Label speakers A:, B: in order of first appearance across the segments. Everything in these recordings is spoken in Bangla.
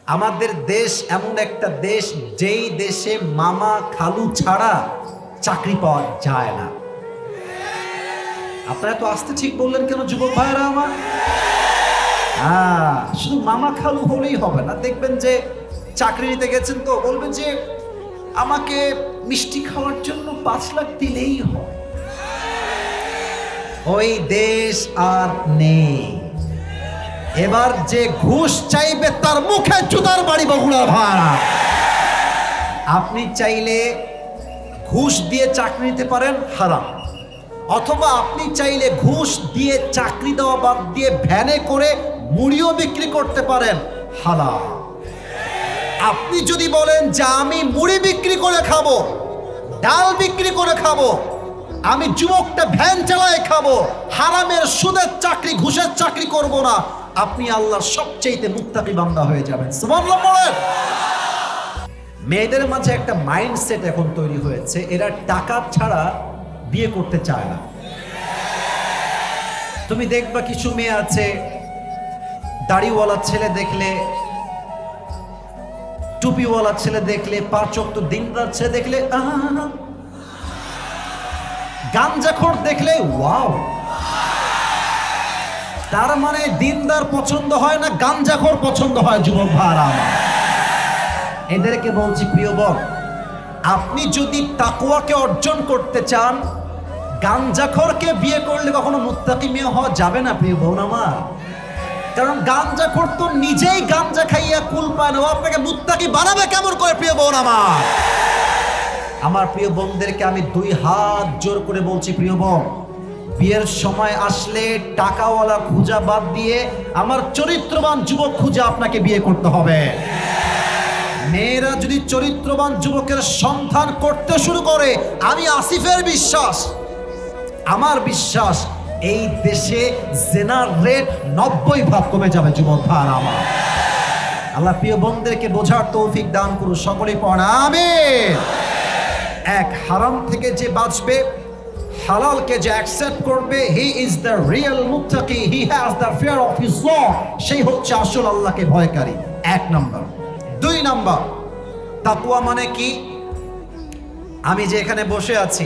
A: আমাদের দেশ এমন একটা দেশ যেই দেশে মামা খালু ছাড়া চাকরি পাওয়া যায় না। আপনারা তো আসতে ঠিক বললেন কেন যুবক ভাইরা আমার? শুধু মামা খালু হলেই হবে না। দেখবেন যে চাকরি নিতে গেছেন তো বলবেন যে আমাকে মিষ্টি খাওয়ার জন্য 5 লাখ দিলেই হয়। ওই দেশ আর নেই। এবার যে ঘুষ চাইবে তার মুখে জুতার বাড়ি বগুড়ার ভাড়া। আপনি চাইলে ঘুষ দিয়ে চাকরি নিতে পারেন, হারাম। অথবা আপনি চাইলে ঘুষ দিয়ে চাকরি দেওয়া বাদ দিয়ে ভ্যানে করে মুড়িও বিক্রি করতে পারেন, হালাল। আপনি যদি বলেন যে আমি মুড়ি বিক্রি করে খাবো, ডাল বিক্রি করে খাবো, আমি যুবকটা ভ্যান চালায় খাবো, হারামের সুদের চাকরি ঘুষের চাকরি করব না, আপনি আল্লাহর সবচেয়ে মুত্তাকি বান্দা হয়ে যাবেন। সুবহানাল্লাহ বলেন। মেয়েদের মাঝে একটা মাইন্ডসেট এখন তৈরি হয়েছে, এরা টাকা ছাড়া বিয়ে করতে চায় না। তুমি দেখবা কিছু মেয়ে আছে, দাড়িওয়ালা ছেলে দেখলে, টুপিওয়ালা ছেলে দেখলে, 5 ওয়াক্ত দিনদার ছেলে দেখলে গাঞ্জাখোর দেখলে ওয়াও। তার মানে দিনদার পছন্দ হয় না, গাঞ্জাখোর পছন্দ হয়। যুবক ভাইরা আমার, এদেরকে বলছি প্রিয় বোন, আপনি যদি তাকওয়াকে অর্জন করতে চান, গাঞ্জাখোরকে বিয়ে করলে কখনো মুত্তাকি মেয়ে হওয়া যাবে না প্রিয় বোন আমার। কারণ গাঞ্জাখোর তো নিজেই গাঞ্জা খাইয়া কুল পায় না, ও আপনাকে মুত্তাকি বানাবে কেমন করে প্রিয় বোন আমার? আমার প্রিয় বোনদেরকে আমি 2 হাত জোর করে বলছি, প্রিয় বোন, বিয়ের সময় আসলে টাকাওয়ালা খুঁজা বাদ দিয়ে আমার চরিত্রবান যুবক খুঁজে আপনাকে বিয়ে করতে হবে। মেয়েরা যদি চরিত্রবান যুবকের সন্ধান করতে শুরু করে, আমি আসিফের বিশ্বাস, আমার বিশ্বাস, এই দেশে জেনার রেট 90% কমে যাবে। যুবক ভাই আমার, আল্লাহ প্রিয় বোনদেরকে বোঝার তৌফিক দান করুন। সকলেই পড়েন আমিন। এক, হারাম থেকে যে বাঁচবে, হালালকে যে অ্যাকসেপ্ট করবে, হি ইজ দ্য রিয়েল মুত্তাকি, he has the fear of his Lord, সেই হচ্ছে আসল আল্লাহকে ভয়কারী। 1 নাম্বার। 2 নাম্বার, তাকওয়া মানে কি? আমি যে এখানে বসে আছি,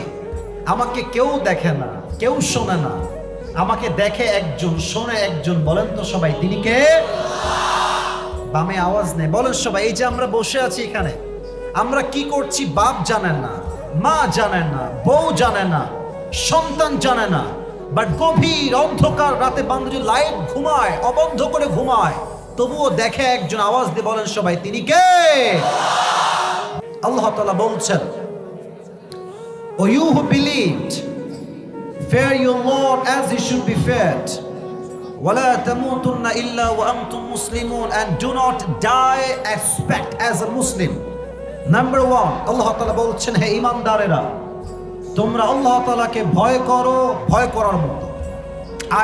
A: আমাকে কেউ দেখে না, কেউ শোনে না, আমাকে দেখে একজন, শোনে একজন। বলেন তো সবাই, তিনি কে? বামে আওয়াজ নেই, বলেন সবাই। এই যে আমরা বসে আছি এখানে, আমরা কি করছি বাপ জানে না, মা জানে না, বউ জানে না, সন্তান জানে না, বাট গভীর অন্ধকার রাতে বান্ধবী লাইট ঘুমায়, অবন্ধ করে ঘুমায়, তবুও দেখে একজন। আওয়াজ দিয়ে বলেন সবাই, তিনি কে? আল্লাহ তাআলা বলছেন, O you who believed, fear your Lord as he should be feared. وَلَا تَمُوتُنَّ إِلَّا وَأَنْتُمْ مُسْلِمُونَ, and do not die expect as a Muslim. Number 1, আল্লাহ তাআলা বলছেন, হে ঈমানদারেরা, তোমরা আল্লাহ তাআলাকে ভয় করো, ভয় করার মতো।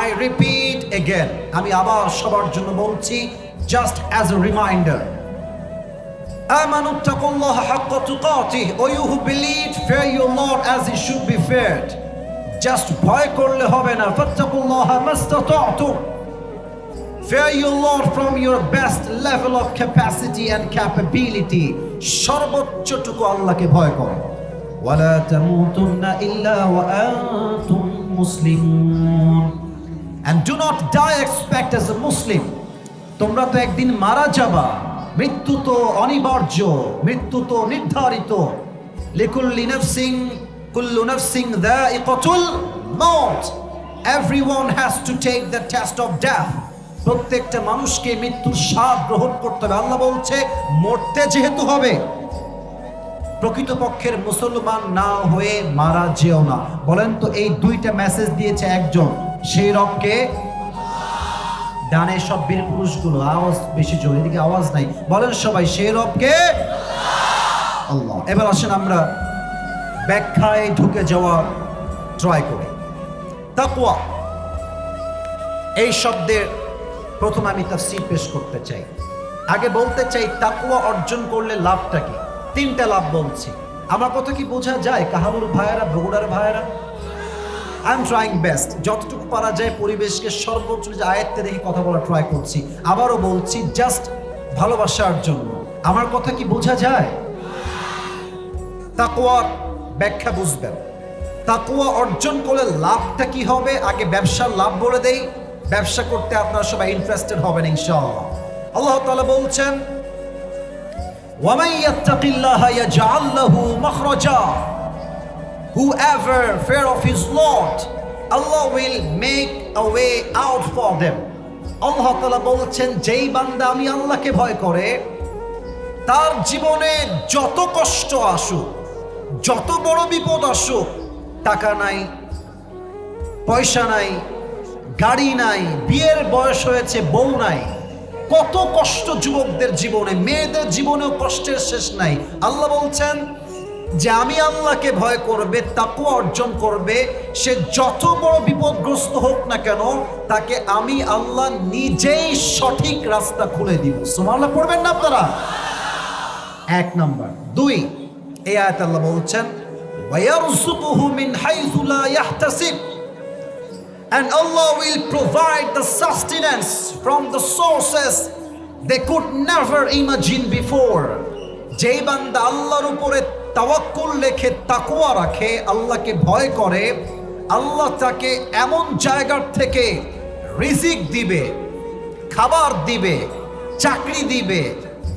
A: I repeat again, আমি আবার সবার জন্য বলছি, just as a reminder. আমানু তাকুল্লাহ হাক্কা তুকাতিহ, O you who believe, fear your Lord as he should be feared. Just ভয় করলে হবে না, ফাত্তাকুল্লাহ মাস্তাতা'তুম, fear your Lord from your best level of capacity and capability, সর্বোচ্চটুকু আল্লাহকে ভয় করো। ওয়ালা তামুতুন্না ইল্লা ওয়া আনতুম মুসলিমুন, and do not die expect as a Muslim. তোমরা তো একদিন মারা যাবা, মৃত্যু তো অনিবার্য, মৃত্যু তো নির্ধারিত। লিকুল্লি নাফসিন কুল্লু নাফসিন যায়িকাতুল মাউত, everyone has to take the test of death. প্রত্যেকটা মানুষকে মৃত্যুর স্বাদ গ্রহণ করতে হবে। আল্লাহ বলছে, মরতে যেহেতু হবে, প্রকৃতপক্ষের মুসলমান না হয়ে মারা যেও না। বলেন তো, এই 2টা মেসেজ দিয়েছে একজন, সেই রবকে। ডানে সব বীর পুরুষগুলো, আওয়াজ বেশি জোরে, এদিকে আওয়াজ নাই, বলেন সবাই, সেই রবকে আল্লাহ। এবার আসেন আমরা ব্যাখ্যায় ঢুকে যাওয়ার ট্রাই করি। তাকওয়া এই শব্দের প্রথম আমি তাফসীর পেশ করতে চাই। আগে বলতে চাই, তাকওয়া অর্জন করলে লাভটা কি? 3টা লাভ বলছি। আমার কথা কি বোঝা যায় কাহাবুর ভাইয়েরা, বগুড়ার ভাইয়েরা? আই এম ট্রাইং বেস্ট, যতটুকু পারা যায় পরিবেশকে সর্বোচ্চ আয়ত্তে রেখে কথা বলা ট্রাই করছি। আবারও বলছি, জাস্ট ভালোবাসার জন্য। আমার কথা কি বোঝা যায়? তাকওয়ার ব্যাখ্যা বুঝবেন। তাকওয়া অর্জন করলে লাভটা কি হবে? আগে ব্যবসার লাভ বলে দেই। ব্যবসা করতে আপনারা সবাই ইন্টারেস্টেড হবেন ইনশাআল্লাহ। আল্লাহ তাআলা বলছেন, ওয়ামান ইয়াত্তাকিল্লাহা ইয়াজআল লাহু মাখরাজা, whoever fear of his Lord, Allah will make a way out for them. আল্লাহ তাআলা বলছেন, যেই বান্দা আমি আল্লাহকে ভয় করে, তার জীবনে যত কষ্ট আসুক, যত বড় বিপদ আসুক, টাকা নাই, পয়সা নাই, গাড়ি নাই, বিয়ের বয়স হয়েছে, বউ নাই, কত কষ্ট যুবকদের জীবনে, মেয়েদের জীবনেও কষ্টের শেষ নাই। আল্লাহ বলছেন যে আমি আল্লাহকে ভয় করবে, তাকওয়া অর্জন করবে, সে যত বড় বিপদগ্রস্ত হোক না কেন, তাকে আমি আল্লাহ নিজেই সঠিক রাস্তা খুলে দিব। সুবহানাল্লাহ পড়বেন না আপনারা? এক নাম্বার। দুই, এই আয়াত আল্লাহ বলছেন, ওয়ায়ারযুকুহু মিন হাইযু লা ইয়াহতাসিব, and Allah will provide the sustenance from the sources they could never imagine before. যেই বান্দা আল্লাহর উপরে তাওয়াক্কুল রেখে তাকওয়া রাখে, আল্লাহকে ভয় করে, আল্লাহ তাকে এমন জায়গার থেকে রিজিক দিবে, খাবার দিবে, চাকরি দিবে,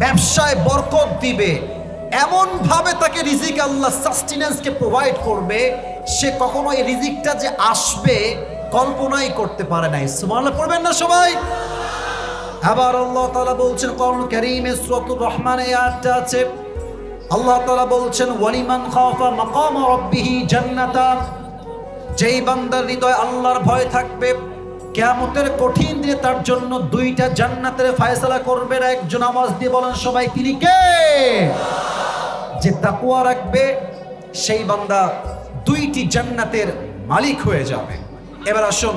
A: ব্যবসায় বরকত দিবে, এমন ভাবে তাকে রিজিক আল্লাহ সাস্টেনেন্সকে প্রোভাইড করবে, সে কখনো এই রিজিকটা যে আসবে কল্পনাই করতে পারে নাই। সুবহানাল্লাহ পড়বেন না সবাই? আবার আল্লাহ তাআলা বলছেন কোরআন কারীমে সূরাতুর রহমানে এই আয়াতটা আছে, আল্লাহ তাআলা বলছেন, ওয়ালিমান খাফা মাকামা রাব্বিহি জান্নাতান, যেই বান্দার হৃদয়ে আল্লাহর ভয় থাকবে, কিয়ামতের কঠিন দিনে তার জন্য দুইটা জান্নাতের ফয়সালা করবেন। একজন আওয়াজ দিয়ে বলেন সবাই, তিনি কে? যে তাকওয়া রাখবে সেই বান্দা দুইটি জান্নাতের মালিক হয়ে যাবে। এবার আসুন,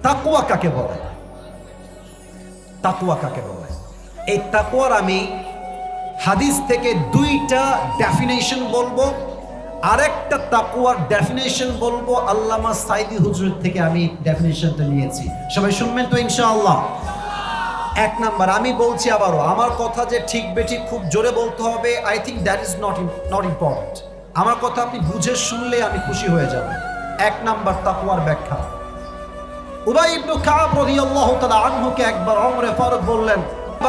A: তাকওয়া কাকে বলে? তাকওয়া কাকে বলে? এই তাকওয়ার আমি হাদিস থেকে দুইটা ডেফিনেশন বলবো, আরেকটা তাকওয়ার ডেফিনেশন বলবো আল্লামা সাইদি হুজুর থেকে আমি ডেফিনেশনটা নিয়েছি। সবাই শুনবেন তো ইনশাআল্লাহ? এক নাম্বার, আমি বলছি আবারও, আমার কথা যে ঠিক বেঠিক খুব জোরে বলতে হবে, I think that is not important. আমার কথা আপনি বুঝে শুনলে আমি খুশি হয়ে যাব। এক নাম্বার তাকওয়ার ব্যাখ্যা। উবাই ইবনে কাব রাদিয়াল্লাহু তাআলা আনহুকে একবার ওমরে ফারুক বললেন,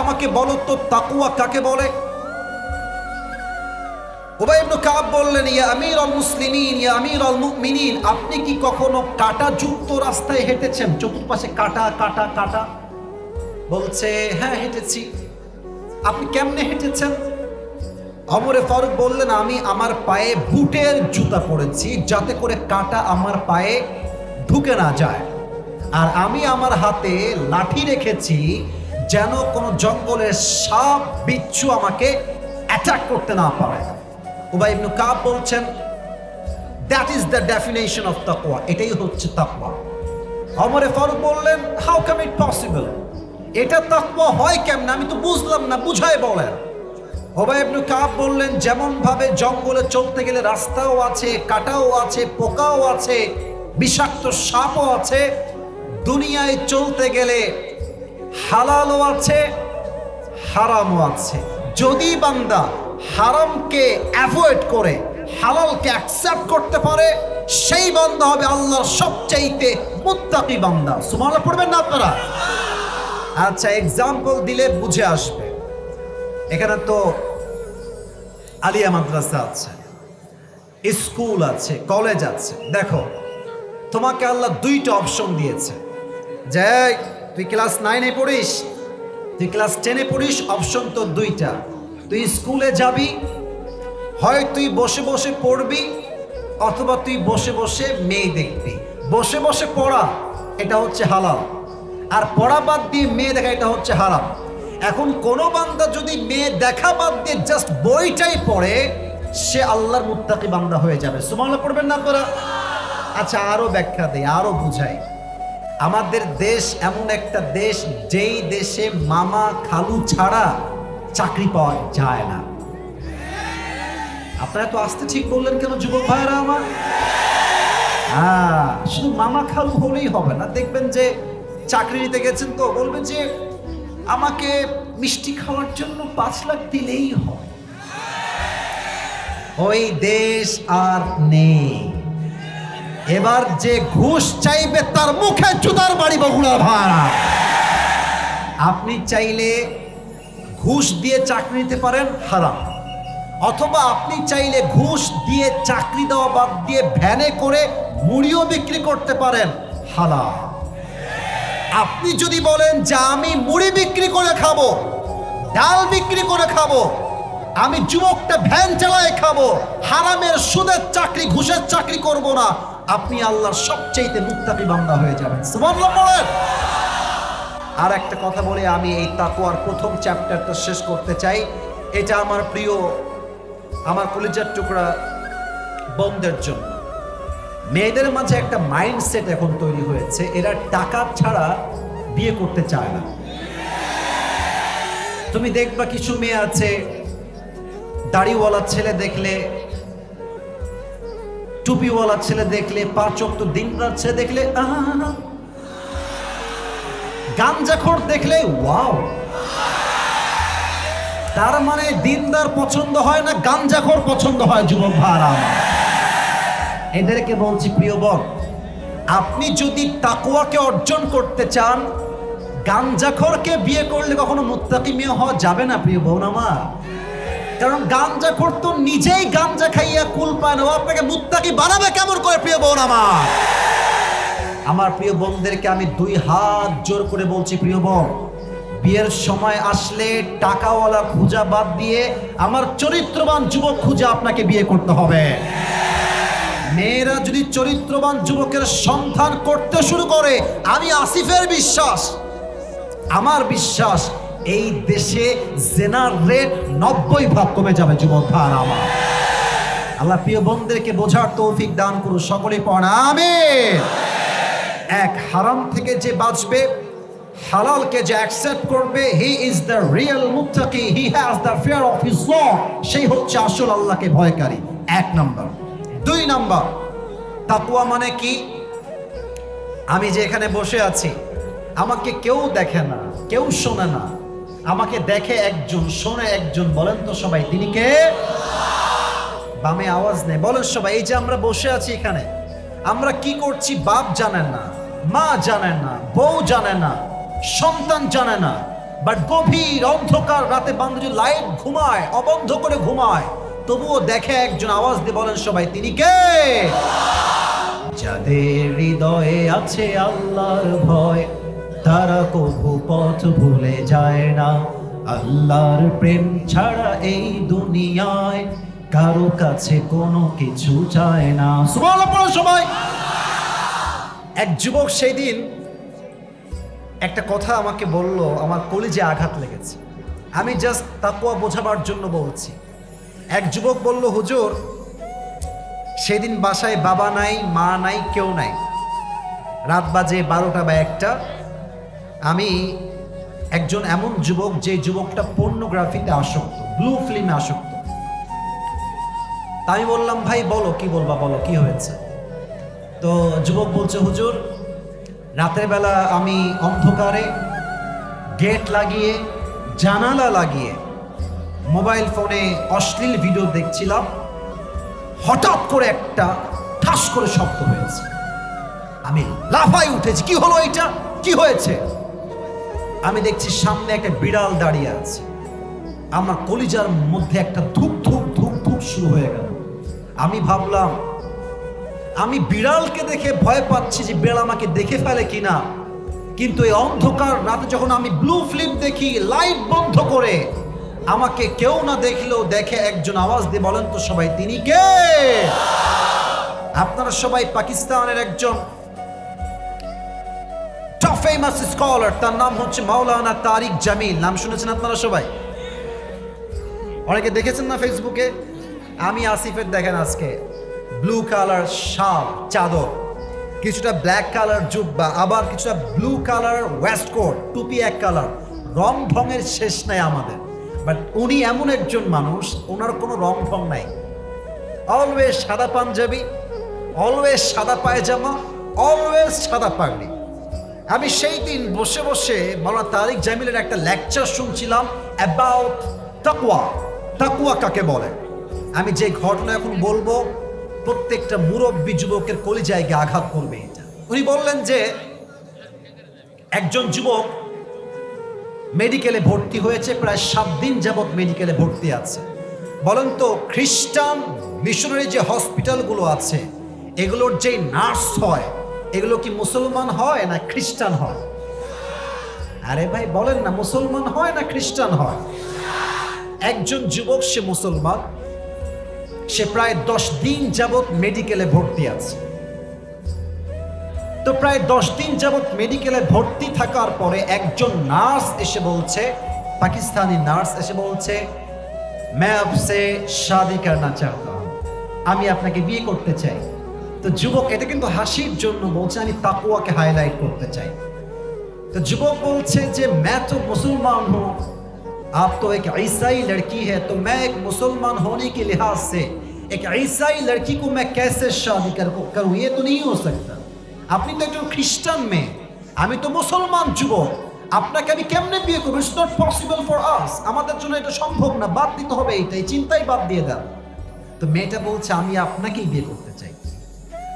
A: আমাকে বলো তো তাকওয়া কাকে বলে? উবাই ইবনে কাব বললেন, ইয়া আমিরুল মুসলিমিন, ইয়া আমিরুল মুমিনিন, আপনি কি কখনো কাঁটাযুক্ত রাস্তায় হেঁটেছেন? চতুর্পাশে কাঁটা কাঁটা কাঁটা। বলছে, হ্যাঁ হেঁটেছি। আপনি কেমনে হেঁটেছেন? ওমরে ফারুক বললেন, আমি আমার পায়ে বুটের জুতা পরেছি যাতে করে কাঁটা আমার পায়ে ঢুকে না যায়, আর আমি আমার হাতে লাঠি রেখেছি যেন কোনো জঙ্গলের সাপ বিচ্ছু আমাকে অ্যাটাক করতে না পারে। উবাই ইবনে কাব বলছেন, that is the definition of তাকওয়া, এটাই হচ্ছে তাকওয়া। ওমরে ফারুক বললেন, হাউ কাম ইট পসিবল? এটা তাকওয়া হয় কেমন? আমি তো বুঝলাম না, বুঝায় বলেন। উবাই ইবনে কাব বললেন, যেমন ভাবে জঙ্গলে চলতে গেলে রাস্তাও আছে, কাঁটাও আছে, পোকাও আছে, বিষাক্ত সাপও আছে, দুনিয়ায় চলতে গেলে হালালও আছে, হারামও আছে। যদি বান্দা হারামকে অ্যাভয়েড করে হালালকে অ্যাকসেপ্ট করতে পারে, সেই বান্দা হবে আল্লাহর সবচাইতে মুত্তাকি বান্দা। সুবহানাল্লাহ পড়বেন না আপনারা? আচ্ছা, এক্সাম্পল দিলে বুঝে আসবে। এখানে তো আলিয়া মাদ্রাসা আছে, স্কুল আছে, কলেজ আছে। দেখো, তোমাকে আল্লাহ দুইটা অপশন দিয়েছে, যে তুই ক্লাস 9-এ পড়িস, তুই ক্লাস 10-এ পড়িস, অপশন তো দুইটা। তুই স্কুলে যাবি, হয় তুই বসে বসে পড়বি, অথবা তুই বসে বসে মেয়ে দেখবি। বসে বসে পড়া এটা হচ্ছে হালাল, আর পড়া বাদ দিয়ে মেয়ে দেখা এটা হচ্ছে হারাম। এখন কোনো বান্দা যদি মেয়ে দেখা বাদ দিয়ে জাস্ট বইটাই পড়ে, সে আল্লাহর মুত্তাকি বান্দা হয়ে যাবে। সুবহানাল্লাহ পড়বেন না আপনারা? আচ্ছা, আরো ব্যাখ্যা দেই, আরো বুঝাই। আমাদের দেশ এমন একটা দেশ, যেই দেশে মামা খালু ছাড়া চাকরি পাওয়া যায় না। আপনারা তো আসতে ঠিক বললেন কেন যুবক ভাইরা আমার? শুধু মামা খালু হলেই হবে না। দেখবেন যে চাকরি নিতে গেছেন তো বলবেন যে আমাকে মিষ্টি খাওয়ার জন্য 5 লাখ দিলেই হয়। ওই দেশ আর নেই। এবার যে ঘুষ চাইবে তার মুখে জুতার বাড়ি বগুড়া ভাড়া। আপনি চাইলে ঘুষ দিয়ে চাকরি নিতে পারেন, হারাম। অথবা আপনি চাইলে ঘুষ দিয়ে চাকরি দেওয়া বাদ দিয়ে ভ্যানে করে মুড়িও বিক্রি করতে পারেন, হালাল। আপনি যদি বলেন যে আমি মুড়ি বিক্রি করে খাবো, ডাল বিক্রি করে খাবো, আমি যুবকটা ভ্যান চালায় খাবো, হারামের সুদের চাকরি ঘুষের চাকরি করব না, আপনি আল্লাহর সবচেয়ে মুত্তাকি বান্দা হয়ে যাবেন। সুবহানাল্লাহ বলেন। আর একটা কথা বলে আমি এই তাকওয়ার প্রথম চ্যাপ্টারটা শেষ করতে চাই। এটা আমার প্রিয়, আমার কলিজার টুকরা বোনদের জন্য। মেয়েদের মাঝে একটা মাইন্ডসেট এখন তৈরি হয়েছে, এরা টাকা ছাড়া বিয়ে করতে চায় না। তুমি দেখবা কিছু মেয়ে আছে, দাড়িওয়ালা ছেলে দেখলে, টুপিওয়ালা ছেলে দেখলে, 5 ওয়াক্ত দিন রাত ছেলে দেখলে গাঞ্জাখোর দেখলে ওয়াও। তার মানে দিনদার পছন্দ হয় না, গাঞ্জাখোর পছন্দ হয় যুবক ভাইরা। এদেরকে বলছি প্রিয় বোন, আপনি যদি তাকওয়াকে অর্জন করতে চান, গাঞ্জাখোরকে বিয়ে করলে কখনো মুত্তাকি মেয়ে হওয়া যাবে না প্রিয় বোন আমার। কারণ গাঞ্জাখোর তো নিজেই গাঞ্জা খাইয়া কুল পায় না, আপনাকে মুত্তাকি বানাবে কেমন করে প্রিয় বোন আমার। আমার প্রিয় বোনদেরকে আমি 2 হাত জোর করে বলছি, প্রিয় বোন, বিয়ের সময় আসলে টাকাওয়ালা খুঁজা বাদ দিয়ে আমার চরিত্রবান যুবক খুঁজে আপনাকে বিয়ে করতে হবে। মেয়েরা যদি চরিত্রবান যুবকের সন্ধান করতে শুরু করে, আমি আসিফের বিশ্বাস, আমার বিশ্বাস, এই দেশে জেনার রেট 90% কমে যাবে যুবক ভাই আমার। আল্লাহ প্রিয় বোনদেরকে বোঝার তৌফিক দান করুন, সকলেই পড়েন আমিন। এক, হারাম থেকে যে বাঁচবে, হালালকে যে অ্যাকসেপ্ট করবে, হি ইজ দ্য রিয়েল মুত্তাকি, he has the fear of his Lord, সেই হচ্ছে আসল আল্লাহকে ভয়কারী। 1 নাম্বার। 2 নাম্বার, তাকওয়া মানে কি? আমি যে এখানে বসে আছি, আমাকে কেউ দেখে না, কেউ শোনে না, আমাকে দেখে একজন, শোনে একজন। বলেন তো সবাই, তিনি কে? বামে আওয়াজ নেই, বলেন সবাই। এই যে আমরা বসে আছি এখানে, আমরা কি করছি বাপ জানেন না, মা জানেন না, বউ জানে না, সন্তান জানে না, বাট গভীর অন্ধকার রাতে বান্ধব লাইট ঘুমায়, অবন্ধ করে ঘুমায়, তবুও দেখে একজন। আওয়াজ দিয়ে বলেন সবাই, তিনি কে? যাদের হৃদয়ে আছে আল্লাহর ভয়, তারা কবু পথ ভুলে যায় না। আল্লাহর প্রেম ছাড়া এই দুনিয়ায় কারো কাছে কোনো কিছু চায় না। সুবহানাল্লাহ সবাই। এক যুবক সেই দিন একটা কথা আমাকে বলল, আমার কলিজে আঘাত লেগেছে। আমি জাস্ট তাকওয়া বোঝাবার জন্য বলছি। এক যুবক বলল, হুজুর, সেদিন বাসায় বাবা নাই, মা নাই, কেউ নাই, রাত বাজে 12টা বা 1টা। আমি একজন এমন যুবক, যে যুবকটা পর্নোগ্রাফিতে আসক্ত, ব্লু ফিল্মে আসক্ত। আমি বললাম, ভাই বলো, কি বলবা, বলো কি হয়েছে। তো যুবক বলছে, হুজুর, রাতের বেলা আমি অন্ধকারে গেট লাগিয়ে, জানালা লাগিয়ে মোবাইল ফোনে অশ্লীল ভিডিও দেখছিলাম, হঠাৎ করে একটা ঠাস করে শব্দ হয়েছে, আমি লাফাই উঠেছি। কি হলো এটা, কি হয়েছে? আমি দেখছি সামনে একটা বিড়াল দাঁড়িয়ে আছে। আমার কলিজার মধ্যে একটা ধুক ধুক ধুক ধুক শুরু হয়ে গেল। আমি ভাবলাম, আমি বিড়ালকে দেখে ভয় পাচ্ছি যে বিড়াল আমাকে দেখে ফেলে কিনা, কিন্তু এই অন্ধকার রাতে যখন আমি ব্লু ফিল্ম দেখি লাইট বন্ধ করে, আমাকে কেউ না দেখলেও দেখে একজন। আওয়াজ দিয়ে বলেন তো সবাই, তিনি কে? আপনারা সবাই পাকিস্তানের একজন টপ ফেমাস স্কলার, তার নাম হচ্ছে মাওলানা তারিক জামিল। নাম শুনেছেন আপনারা সবাই? অনেকে দেখেছেন না ফেসবুকে? আমি আসিফের দেখেন আজকে ব্লু কালার শাল, চাদর, কিছুটা ব্ল্যাক কালার জুব্বা, আবার কিছুটা ব্লু কালার ওয়েস্টকোট, টুপি এক কালার, রং ঢঙের শেষ নাই আমাদের। বাট উনি এমন একজন মানুষ, ওনার কোনো রং ঢং নাই। অলওয়েজ সাদা পাঞ্জাবি, অলওয়েজ সাদা পায়জামা, অলওয়েজ সাদা পাগড়ি। আমি সেই দিন বসে বসে মাওলানা তারিক জামিলের একটা লেকচার শুনছিলাম অ্যাবাউট তাকওয়া। তাকওয়া কাকে বলে? আমি যে ঘটনা এখন বলবো প্রত্যেকটা মুরব্বী যুবকের কলিজায় গিয়ে আঘাত করবে এটা। উনি বললেন যে একজন যুবক মেডিকেলে ভর্তি হয়েছে, প্রায় 7 দিন যাবৎ মেডিকেলে ভর্তি আছে। বলেন তো খ্রিস্টান মিশনারি যে হসপিটালগুলো আছে এগুলোর যে নার্স হয় এগুলো কি মুসলমান হয় না খ্রিস্টান হয়? আরে ভাই বলেন না, মুসলমান হয় না খ্রিস্টান হয়? একজন যুবক সে মুসলমান, সে প্রায় 10 দিন যাবৎ মেডিকেলে ভর্তি আছে। তো প্রায় 10 দিন যাবৎ মেডিকেলে ভর্তি থাকার পরে একজন নার্স এসে বলছে, পাকিস্তানি নার্স এসে বলছে, मैं आपसे शादी करना चाहता हूं, আমি আপনাকে বিয়ে করতে চাই। তো যুবক এটা কিন্তু হাসির জন্য বলছে, আমি তাকওয়াকে হাইলাইট করতে চাই। तो युवक बोलছে যে मैं तो मुसलमान हूँ, आप तो एक ईसाई लड़की है, तो मैं एक मुसलमान होने के लिहाज से एक ईसाई लड़की को मैं कैसे शादी करूँ, ये तो नहीं हो सकता। আপনি তো একজন খ্রিস্টান মেয়ে, আমি তো মুসলমান যুবক, আপনাকে আমি কেমনে বিয়ে করবো? It's not possible for us, আমাদের জন্য এটা সম্ভব না, বাদ দিতে হবে, এইটাই চিন্তাই বাদ দিয়ে দেন। তো মেয়েটা বলছে আমি আপনাকেই বিয়ে করতে চাই।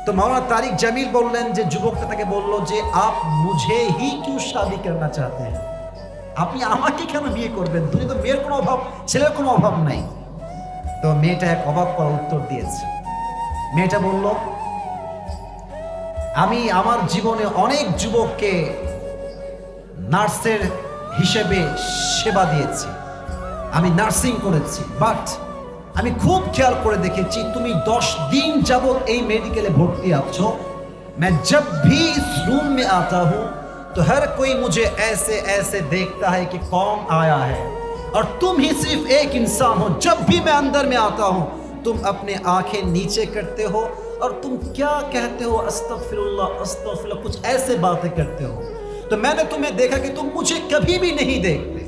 A: तो मौलाना तारिक जमील बोललेन जे যুবকটা তাকে বললো যে आप मुझे ही क्यों शादी करना चाहते हैं, আপনি আমাকে কেন বিয়ে করবেন? দুনিয়া তো মেয়ের কোনো অভাব, ছেলের কোনো অভাব নাই। তো মেয়েটা এক অবাক করা উত্তর দিয়েছে। মেয়েটা বলল আমি আমার জীবনে অনেক যুবককে নার্সের হিসেবে সেবা দিয়েছি, আমি নার্সিং করেছি, বাট আমি খুব খেয়াল করে দেখেছি তুমি 10 दिन যাবত এই মেডিকেলে ভর্তি আছো। मैं जब भी इस रूम में आता हूँ तो हर कोई मुझे ऐसे ऐसे देखता है कि कौन आया है, और तुम ही सिर्फ एक इंसान हो। जब भी मैं अंदर में आता हूँ तुम अपने आंखें नीचे करते हो और तुम क्या कहते हो, अस्तगफिरुल्लाह अस्तगफिरुल्लाह, कुछ ऐसे बातें करते हो। तो मैंने तुम्हें देखा कि तुम मुझे कभी भी नहीं देखते।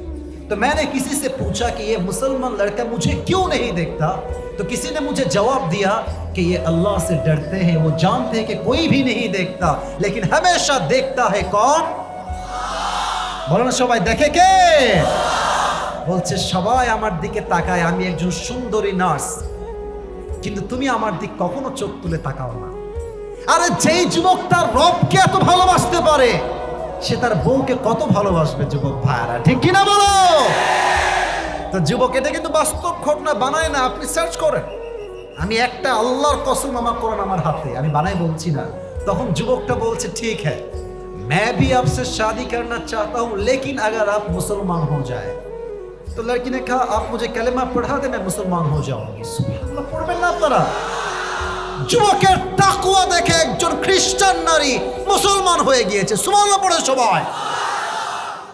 A: तो मैंने किसी से पूछा कि ये मुसलमान लड़का मुझे क्यों नहीं देखता, तो किसी ने मुझे जवाब दिया कि ये अल्लाह से डरते हैं, वो जानते हैं कि कोई भी नहीं देखता लेकिन हमेशा देखता है कौन? बोलो ना सबाई देखे के? বলছে সবাই আমার দিকে তাকায়, আমি একজন সুন্দরী নার্স, কিন্তু তুমি আমার দিক কখনো চোখ তুলে তাকাও না। আরে যেই যুবক তার রবকে এত ভালোবাসতে পারে সে তার বউকে কত ভালোবাসবে যুবক ভাইরা, ঠিক কিনা বলো? তো যুবক এটা কিন্তু বাস্তব ঘটনা বানায় না, আপনি সার্চ করেন। আমি একটা আল্লাহর কসম, আমার কোরআন আমার হাতে, আমি বানাই বলছি না। তখন যুবকটা বলছে ঠিক है मैं भी आपसे शादी करना चाहता हूँ लेकिन अगर आप मुसलमान हो जाए। तो लड़की ने कहा आप मुझे कलेमा पढ़ा दे, मैं मुसलमान हो जाऊंगी। सुबहानाल्लाह, पढ़বেন না আপনারা? যুবকের তাকওয়া দেখে একজন খ্রিস্টান নারী মুসলমান হয়ে গিয়েছে। সুবহানাল্লাহ পড়ে সবাই।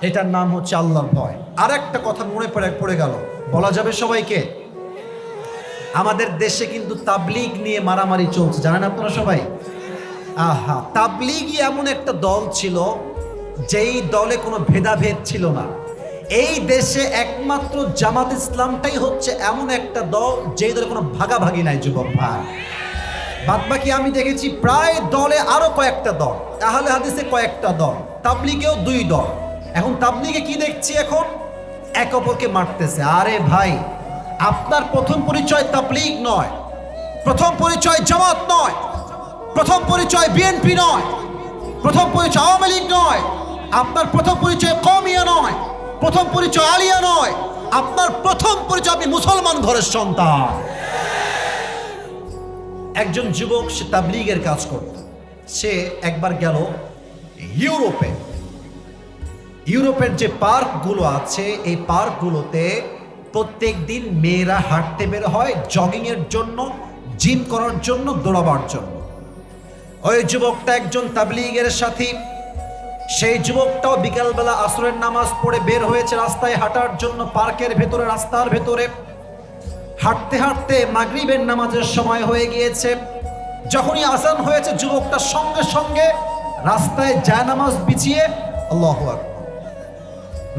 A: এটার নাম হচ্ছে আল্লাহর ভয়। আর একটা কথা মনে পড়ে গেল, বলা যাবে সবাইকে। আমাদের দেশে কিন্তু তাবলীগ নিয়ে মারামারি চলছে, জানেন আপনারা সবাই? আহা, তাবলীগই এমন একটা দল ছিল যেই দলে কোনো ভেদাভেদ ছিল না। এই দেশে একমাত্র জামাত ইসলামটাই হচ্ছে এমন একটা দল যেই দলে কোনো ভাগাভাগি নাই যুবক ভাই। বাদবাকি আমি দেখেছি প্রায় দলে আরো কয়েকটা দল, আহলে হাদিসে কয়েকটা দল, তাবলীগেও 2 দল। এখন তাবলীগে কি দেখছি, এখন এক অপরকে মারতেছে। আরে ভাই, আপনার প্রথম পরিচয় তাবলীগ নয়, প্রথম পরিচয় জামাত নয়, প্রথম পরিচয় বিএনপি নয়, প্রথম পরিচয় আওয়ামী লীগ নয়, আপনার প্রথম পরিচয় কওমিয়া নয়, প্রথম পরিচয় আলিয়া নয়, আপনার প্রথম পরিচয় আপনি মুসলমান ঘরের সন্তান। একজন যুবক সে তাবলীগের কাজ করত, সে একবার গেল ইউরোপে। ইউরোপের যে পার্কগুলো আছে এই পার্কগুলোতে প্রত্যেক দিন মেয়েরা হাঁটতে বের হয় জগিং এর জন্য, জিম করার জন্য, দৌড়াবার জন্য। ওই যুবকটা একজন তাবলীগের সাথী। সেই যুবকটাও বিকালবেলা আসরের নামাজ পড়ে বের হয়েছে রাস্তায় হাঁটার জন্য, পার্কের ভেতরে, রাস্তার ভেতরে হাঁটতে হাঁটতে মাগরিবের নামাজের সময় হয়ে গিয়েছে। যখনই আজান হয়েছে যুবকটা সঙ্গে সঙ্গে রাস্তায় জায়নামাজ বিছিয়ে আল্লাহু আকবার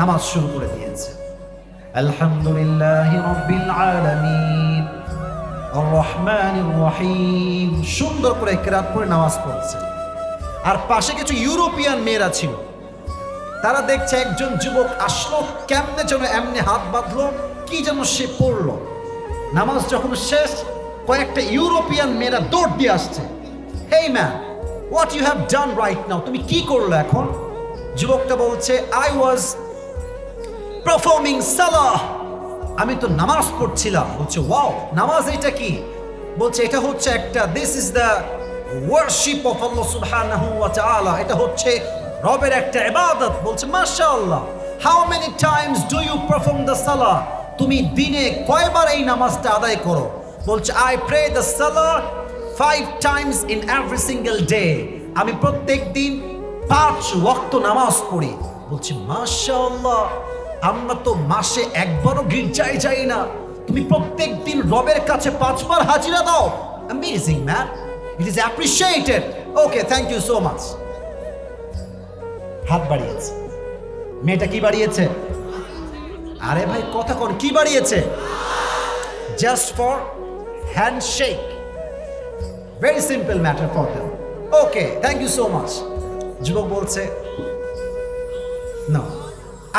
A: নামাজ শুরু করে দিয়েছে। আলহামদুলিল্লাহি রাব্বিল আলামিন আর রহমানির রহিম, সুন্দর করে কিরাত করে নামাজ পড়ছে। আর পাশে কিছু ইউরোপিয়ান মেয়েরা ছিল। তারা দেখছে একজন যুবক আসলো, কেমনে যেন এমনি হাত বাঁধলো, কি যেন সে পড়লো। নামাজ যখন শেষ, কয়েকটা ইউরোপিয়ান মেয়েরা দৌড় দিয়ে আসছে। Hey man, what you have done right now, তুমি কি করলো এখন? যুবকটা বলছে, আই ওয়াজ পারফর্মিং সালাহ, আমি তো নামাজ পড়ছিলাম। বলছে, ওয়াও, নামাজ এটা কি? বলছে, এটা হচ্ছে একটা, this is the worship of Allah সুবহানাহু ওয়া তাআলা, এটা হচ্ছে রবের একটা ইবাদত। বলছে, মাশাআল্লাহ, how many times do you perform the সালাহ, তুমি দিনে কয়বার এই নামাজটা আদায় করো? বলছে, আই প্রে দ্য সালাহ 5 times in every single day, আমি প্রত্যেক দিন 5 ওয়াক্ত নামাজ পড়ি। বলছে, মাশাআল্লাহ, আমরা তো মাসে একবারও গির্জায় যাই না, তুমি প্রত্যেক দিন রবের কাছে 5 বার হাজিরা দাও। Amazing man, it is appreciated. Okay, thank you so much. হাত বাড়িয়েছে। মেয়েটা কি বাড়িয়েছে? আরে ভাই কথা কোন, কি বাড়িয়েছে? Just for handshake, very simple matter for them. Okay, thank you so much. যুবক বলছে, no,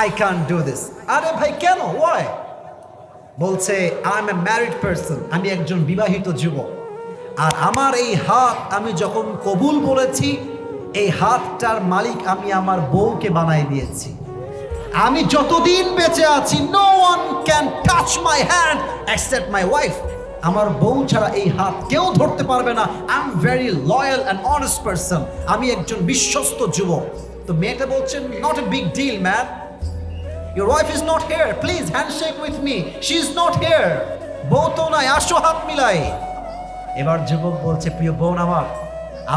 A: I can't do this. আরে ভাই কেন? Why? বলছে, I'm a married person, আমি একজন বিবাহিত যুবক, আর আমার এই হাত আমি যখন কবুল বলেছি, এই হাতটার মালিক আমি আমার বউকে বানাই দিয়েছি। আমি যতদিন বেঁচে আছি, no one can touch my hand except my wife. আমার বউ ছাড়া এই হাত কেউ ধরতে পারবে না। I'm very loyal and honest person, আমি একজন বিশ্বস্ত যুবক। তো মেয়েটা বলছেন, not a big deal man, your wife is not here, please handshake with me, she is not here. বউ তো নাই, আসো হাত মিলাই। এবার যুবক বলছে, প্রিয় বোন আমার,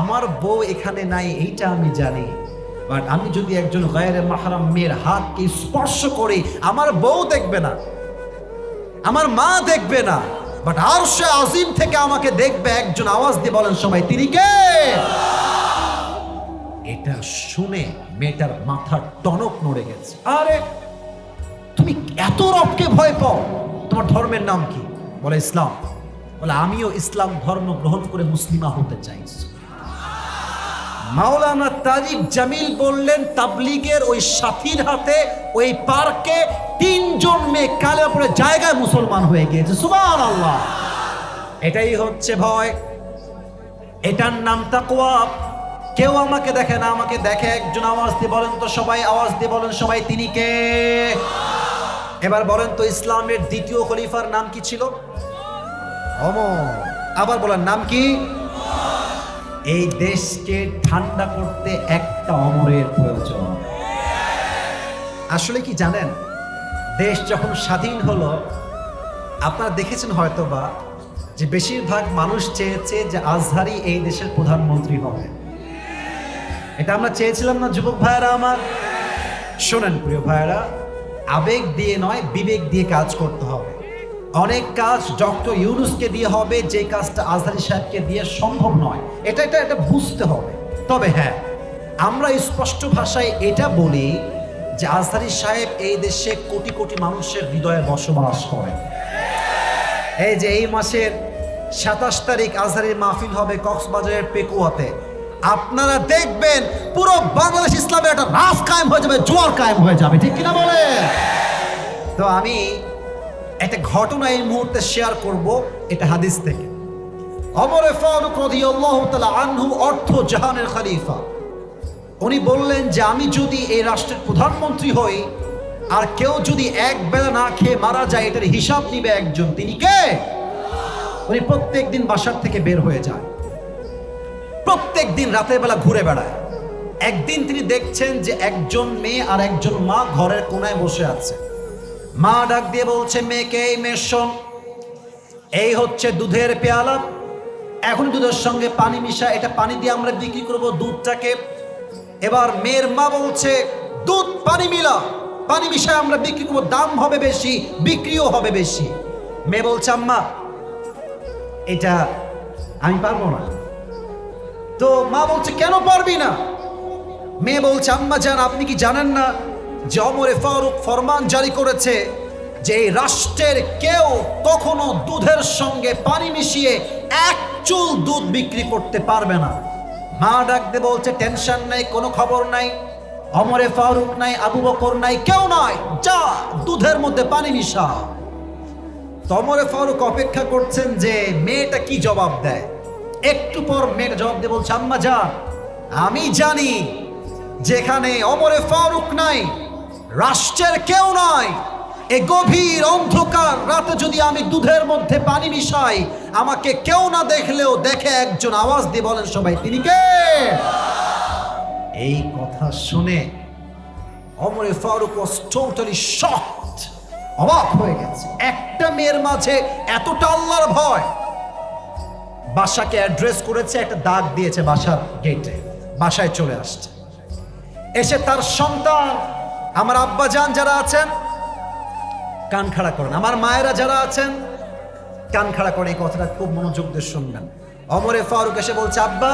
A: আমার বউ এখানে নাই এইটা আমি জানি, বাট আমি যদি একজন গায়রে মাহরাম মেয়ের হাতকে স্পর্শ করি, আমার বউ দেখবে না, আমার মা দেখবে না, বাট আরশে আজিম থেকে আমাকে দেখবে একজন। আওয়াজ দিয়ে বলেন সবাই, তিনি কে? এটা শুনে মেয়েটার মাথার টনক নড়ে গেছে। আরে তুমি এত রবকে ভয় পাও? তোমার ধর্মের নাম কি? বলে ইসলাম। বলে, আমিও ইসলাম ধর্ম গ্রহণ করে মুসলিমা হতে চাই। মাওলানা তারিক জামিল বললেন, তাবলিগের ওই সাথীর হাতে ওই পার্কে 3 জন মেয়ে কালে পড়ে জায়গায় মুসলমান হয়ে গিয়েছে। সুবহানাল্লাহ। এটাই হচ্ছে ভয়, এটার নাম তাকওয়া। কেউ আমাকে দেখে না, আমাকে দেখে একজন। আওয়াজ দিয়ে বলেন তো সবাই, আওয়াজ দিয়ে বলেন সবাই, তিনি কে? এবার বলেন তো, ইসলামের দ্বিতীয় খলিফার নাম কি ছিল? ওমর। আবার বলেন, নাম কি? এই দেশকে ঠান্ডা করতে একটা অমরের প্রয়োজন। আসলে কি জানেন, দেশ যখন স্বাধীন হলো, আপনারা দেখেছেন হয়তোবা যে বেশিরভাগ মানুষ চেয়েছে যে আজহারি এই দেশের প্রধানমন্ত্রী হবে। এটা আমরা চেয়েছিলাম না যুবক ভাইয়েরা আমার? শোনেন প্রিয় ভাইয়েরা, আবেগ দিয়ে নয়, বিবেক দিয়ে কাজ করতে হবে। অনেক কাজ ডক্টর ইউনূসকে দিয়ে হবে, যে কাজটা আজহারী সাহেবকে দিয়ে সম্ভব নয়। এটা বুঝতে হবে। তবে হ্যাঁ, আমরা স্পষ্ট ভাষায় এটা বলি যে আজহারী সাহেব এই দেশে কোটি কোটি মানুষের হৃদয়ে বসবাস করেন। এই যে এই মাসের 27 তারিখ আজহারীর মাহফিল হবে কক্সবাজারের পেকুয়াতে। আপনারা দেখবেন পুরো বাংলাদেশ ইসলামের একটা রাফ কায়েম হয়ে যাবে, জোয়ার কায়েম হয়ে যাবে, ঠিক কিনা বলে? তো আমি একটা ঘটনা এই মুহূর্তে শেয়ার করব, এটা হাদিস থেকে। ওমর ফারুক রাদিয়াল্লাহু তাআলা আনহু অর্থ জাহানের খলিফা, উনি বললেন যে আমি যদি এই রাষ্ট্রের প্রধানমন্ত্রী হই আর কেউ যদি এক বেলা না খেয়ে মারা যায়, এটার হিসাব নিবে একজন। তিনি কে? উনি প্রত্যেক দিন বাসার থেকে বের হয়ে যায়, প্রত্যেক দিন রাতের বেলা ঘুরে বেড়ায়। একদিন তিনি দেখছেন যে একজন মেয়ে আর একজন মা ঘরের কোনায় বসে আছে। মা ডাক দিয়ে বলছে মেয়েকে, এই মেয়ে শোন, এই হচ্ছে দুধের পেয়ালা, এখন দুধের সঙ্গে পানি মিশা, এটা পানি দিয়ে আমরা বিক্রি করব দুধটাকে। এবার মেয়ের মা বলছে, দুধ পানি মিলা, পানি মিশায় আমরা বিক্রি করবো, দাম হবে বেশি, বিক্রিও হবে বেশি। মেয়ে বলছে, আম্মা এটা আমি পারবো না। তো মা বলছে, কেন পারবি না? মেয়ে বলছে, আম্মা জান, আপনি কি জানেন না যে ওমর ফারুক ফরমান জারি করেছে যে এই রাষ্ট্রের কেউ কখনো দুধের সঙ্গে পানি মিশিয়ে 1 চুল দুধ বিক্রি করতে পারবে না। মা ডাক দিয়ে বলছে টেনশন নাই, কোনো খবর নাই, ওমরে ফারুক নাই, আবু বকর নাই, কেউ নাই, যা দুধের মধ্যে পানি মিশা। তো ওমরে ফারুক অপেক্ষা করছেন যে মেয়েটা কি জবাব দেয়। একটু পর মেয়েটা জবাব দিয়ে বলছে আম্মা জান, আমি জানি যেখানে ওমরে ফারুক নাই, রাষ্ট্রের কেউ নাই, এই গভীর অন্ধকার রাতে যদি আমি দুধের মধ্যে পানি মিশাই, আমাকে কেউ না দেখলেও দেখে একজন আওয়াজ দিয়ে বলেন সবাই তিনি কে? এই কথা শুনে ওমরে ফারুক was totally shocked, অবাক হয়ে গেছে। একটা মেয়ের মাঝে এতটা আল্লাহর ভয়। বাসাকে অ্যাড্রেস করেছে, একটা দাগ দিয়েছে বাসার গেটে, বাসায় চলে আসছে। এসে তার সন্তান, আমার আব্বা জান যারা আছেন কান খাড়া করেন, আমার মায়েরা যারা আছেন কান খাড়া করে, এই কথাটা খুব মনোযোগ দিয়ে শুনবেন। ওমরে ফারুক এসে বলছে আব্বা,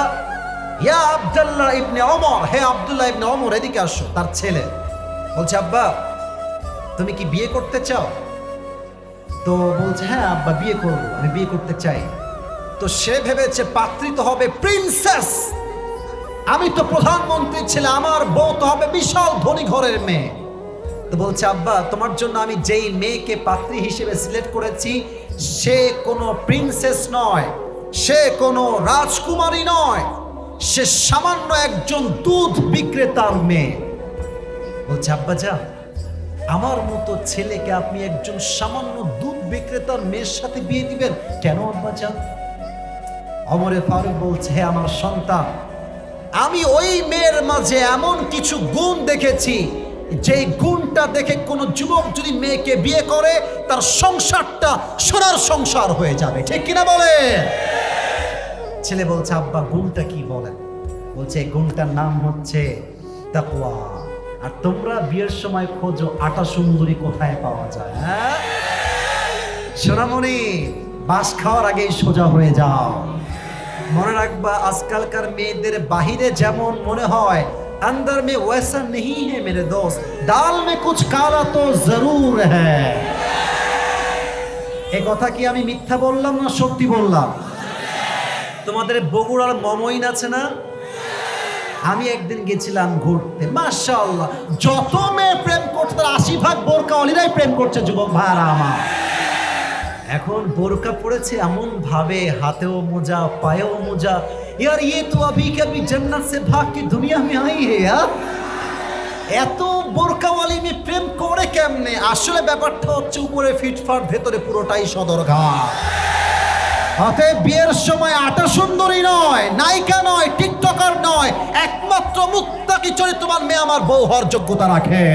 A: ইয়া আব্দুল্লাহ ইবনে ওমর, হে আব্দুল্লাহ ইবনে ওমর এদিকে আসো। তার ছেলে বলছে আব্বা তুমি কি বিয়ে করতে চাও? তো বলছে হ্যাঁ আব্বা বিয়ে করবো, আমি বিয়ে করতে চাই। তো সে ভেবেছে পাত্রী তো হবে প্রিন্সেস, আমি তো প্রধানমন্ত্রী ছেলে, আমার বউ তো হবে বিশাল ধনী ঘরের মেয়ে। তো বলছে আব্বা তোমার জন্য আমি যেই মেয়েকে পাত্রী হিসেবে সিলেক্ট করেছি সে কোনো প্রিন্সেস নয়, সে কোনো রাজকুমারী নয়, সে সামান্য একজন দুধ বিক্রেতার মেয়ে। বলছে আব্বা যা, আমার মতো ছেলেকে আপনি একজন সামান্য দুধ বিক্রেতার মেয়ের সাথে বিয়ে দিবেন কেন আব্বা যা? ওমরে ফারুক বলছে হে আমার সন্তান, আমি ওই মেয়ের মাঝে এমন কিছু গুণ দেখেছি, যে গুণটা দেখে কোন যুবক যদি মেয়েকে বিয়ে করে তার সংসারটা সোনার সংসার হয়ে যাবে, ঠিক কিনা বলে? ছেলে বলছে আব্বা গুণটা কি বলেন? বলছে এই গুণটার নাম হচ্ছে তাকওয়া। আর তোমরা বিয়ের সময় খোঁজো আটা সুন্দরী কোথায় পাওয়া যায়। হ্যাঁ সোনামণি, বাস খাওয়ার আগেই সোজা হয়ে যাও। মনে রাখবা আজকালকার মেয়েদের বাহিরে যেমন মনে হয় अंदर में वैसा नहीं है मेरे दोस्त, दाल में कुछ काला तो जरूर है। এই কথা কি আমি মিথ্যা বললাম না সত্যি বললাম? তোমাদের বগুড়ার মমইন আছে না? আমি একদিন গেছিলাম ঘুরতে, মাশাআল্লাহ যত মেয়ে প্রেম করছে তার 80% বোরকাওয়ালিরাই প্রেম করছে যুবক ভাইরা আমার। এখন বোরকা পড়েছে এমন ভাবে, হাতেও মোজা পায়েও মোজা, यार ये तो अभी कभी जन्नत से भाग के दुनिया में आई है यार। এত বোরকাওয়ালি মেয়ে প্রেম করে কেমনে? আসলে ব্যাপারটা হচ্ছে উপরে ফিটফাট, ভেতরে পুরোটাই সদরঘাট। অতএব বিয়ের সময় আটা সুন্দরী নয়, নায়িকা নয়, টিকটকার নয়, একমাত্র মুত্তাকি চরিত্রবান মেয়ে আমার বউ হওয়ার যোগ্যতা রাখে।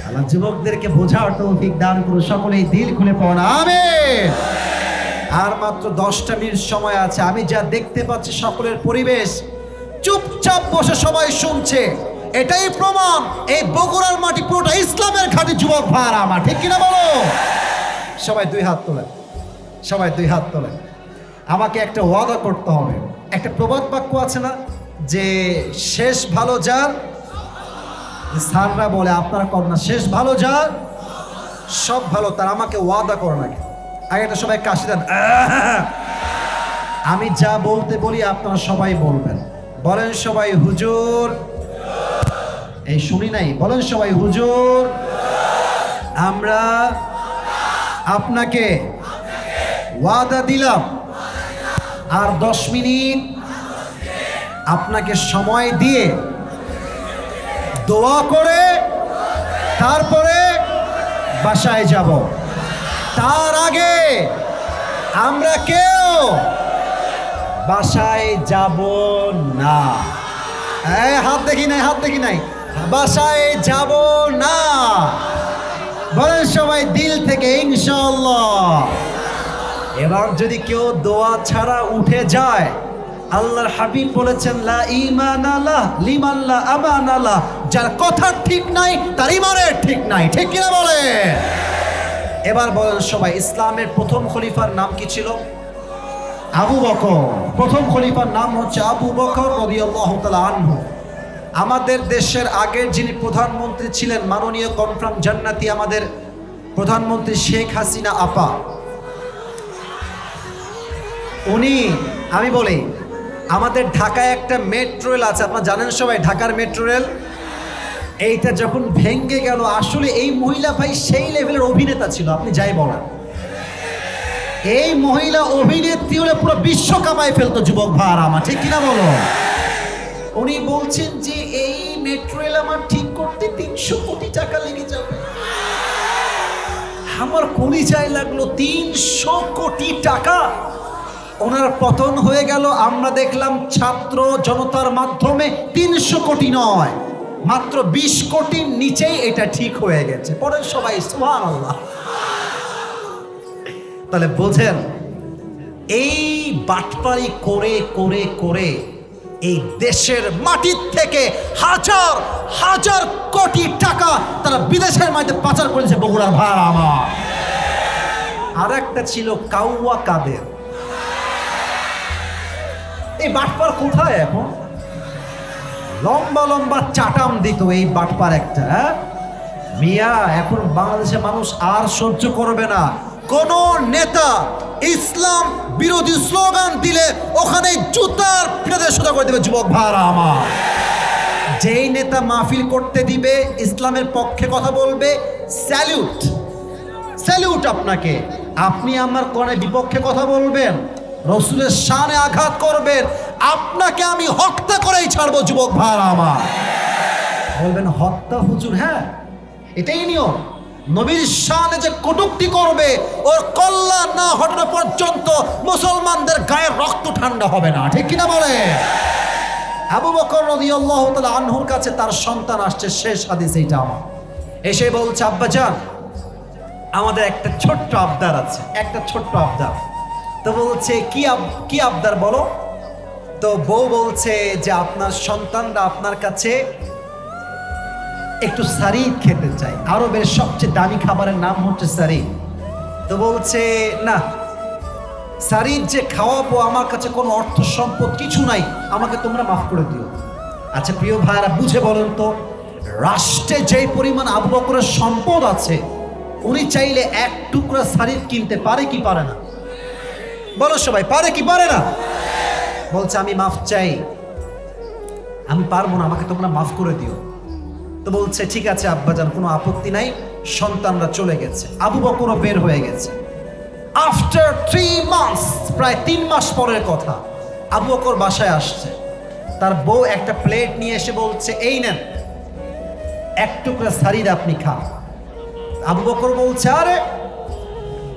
A: আল্লাহ যুবকদেরকে বোঝার তৌফিক দান করুন, সকলেই দিল খুলে পড়ুন আমিন। আর মাত্র 10টা মিনিট সময় আছে। আমি যা দেখতে পাচ্ছি সকলের পরিবেশ চুপচাপ বসে সবাই শুনছে, এটাই প্রমাণ এই বগুড়ার মাটি পুরোটা ইসলামের ঘাঁটি যুবক ভাইরা আমার, ঠিক কিনা বলো? সবাই দুই হাত তোলেন, সবাই দুই হাত তোলেন। আমাকে একটা ওয়াদা করতে হবে। একটা প্রবাদ বাক্য আছে না যে শেষ ভালো যার, স্যাররা বলে আপনারা কর না, শেষ ভালো যার সব ভালো তার। আমাকে ওয়াদা করো নাকি আগে একটা সবাই কাশি দেন। আমি যা বলতে বলি আপনারা সবাই বলবেন। বলেন সবাই হুজুর। এই শুনি নাই, বলেন সবাই হুজুর। আমরা আপনাকে ওয়াদা দিলাম আর 10 মিনিট আপনাকে সময় দিয়ে দোয়া করে তারপরে বাসায় যাব। তার আগে আমরা কেউ বাসায় যাব না। হাত দেখি নাই, হাত দেখি নাই। বাসায় যাব না। বলেন সবাই দিল থেকে ইনশাআল্লাহ। এবার যদি কেউ দোয়া ছাড়া উঠে যায়, আল্লাহর হাবিব বলেছেন লা ঈমানা লাহ লিমান লা আমানা লাহ, যার কথা ঠিক নাই তার ঈমানের ঠিক নাই, ঠিক কিনা বলে? এবার বলেন সবাই ইসলামের প্রথম খলিফার নাম কি ছিল? আবু বকর। প্রথম খলিফার নাম হচ্ছে আবু বকর রাদিয়াল্লাহু তাআলা আনহু। আমাদের দেশের আগের যিনি প্রধানমন্ত্রী ছিলেন মাননীয় কনফার্ম জান্নাতি আমাদের প্রধানমন্ত্রী শেখ হাসিনা আপা, উনি আমি বলি আমাদের ঢাকায় একটা মেট্রো রেল আছে, আপনারা জানেন সবাই ঢাকার মেট্রো রেল। এইটা যখন ভেঙে গেল, আসলে এই মহিলা ভাই সেই লেভেলের অভিনেতা ছিল, আপনি যাই বলেন। এই মহিলা অভিনেত্রী হলে পুরো বিশ্ব কামায় ফেলতো যুবক ভাই আমার, ঠিক কিনা বলো? উনি বলছেন যে এই মেট্রো রেল আমার ঠিক করতে 300 কোটি টাকা লেগে যাবে। আমার কলিজায় লাগলো 300 কোটি টাকা। ওনার পতন হয়ে গেল, আমরা দেখলাম ছাত্র জনতার মাধ্যমে 300 কোটি নয়, মাত্র 20 কোটির নিচেই এটা ঠিক হয়ে গেছে। পরের সবাই সুবহানাল্লাহ। তাহলে বোঝেন, এই বাটপারি করে করে করে এই দেশের মাটির থেকে হাজার হাজার কোটি টাকা তারা বিদেশের মাটিতে পাচার করেছে বগুড়ার ভাই আমার। আর একটা ছিল কাউয়া কাদের। এই বাটপার কোথায় এখন? লম্বা লম্বা চাটাম দিত এই বাটপার একটা। মিয়া, এখন বাংলাদেশের মানুষ আর সহ্য করবে না। কোন নেতা ইসলাম বিরোধী স্লোগান দিলে ওখানে জুতার পিঠে সোজা করে দেবে যুবক ভাইরা আমার। যেই নেতা মাহফিল করতে দিবে, ইসলামের পক্ষে কথা বলবে, স্যালিউট স্যালিউট আপনাকে। আপনি আমার কোরআনের বিপক্ষে কথা বলবেন, রসুলের শানে আঘাত করবেন, আপনাকে আমি হত্যা করেই ছাড়বো যুবক ভাইরা আমার। বলবেন হত্যা হুজুর? হ্যাঁ, এটাই নিয়ম। নবীর শানে যে কটূক্তি করবে, ওর কল্যাণ না হটানো পর্যন্ত মুসলমানদের গায়ের রক্ত ঠান্ডা হবে না, ঠিক কিনা বলে? আবু বকর রাদিয়াল্লাহু তাআলা আনহুর কাছে তার সন্তান আসছে, শেষ হাদিস এইটা আমার। এসে বলছে, আব্বাজান আমাদের একটা ছোট্ট আবদার আছে, একটা ছোট্ট আবদার। তো বলছে কি আবদার বলো? তো বউ বলছে যে আপনার সন্তানরা আপনার কাছে একটু সারিদ খেতে চাই, আরবের সবচেয়ে দামি খাবারের নাম হচ্ছে সারিদ। তো বলছে না, সারিদ যে খাওয়াবো আমার কাছে কোনো অর্থ সম্পদ কিছু নাই, আমাকে তোমরা মাফ করে দিও। আচ্ছা প্রিয় ভাইরা, বুঝে বলেন তো, রাষ্ট্রে যেই পরিমাণ আবু বকরের সম্পদ আছে, উনি চাইলে এক টুকরা সারিদ কিনতে পারে কি পারে না? বলো সবাই, পারে কি পারে না? বলছে আমি মাফ চাই, আমি পারবো না, আমাকে তোমরা মাফ করে দিও। তো বলছে ঠিক আছে আব্বাজান, কোনো আপত্তি নাই। সন্তানরা চলে গেছে, আবু বকরও বের হয়ে গেছে। আফটার 3 মান্থস, প্রায় 3 মাস পরের কথা, আবু বকর বাসায় আসছে। তার বউ একটা প্লেট নিয়ে এসে বলছে, এই নেন এক টুকরা সারিদ আপনি খান। আবু বকর বলছে, আরে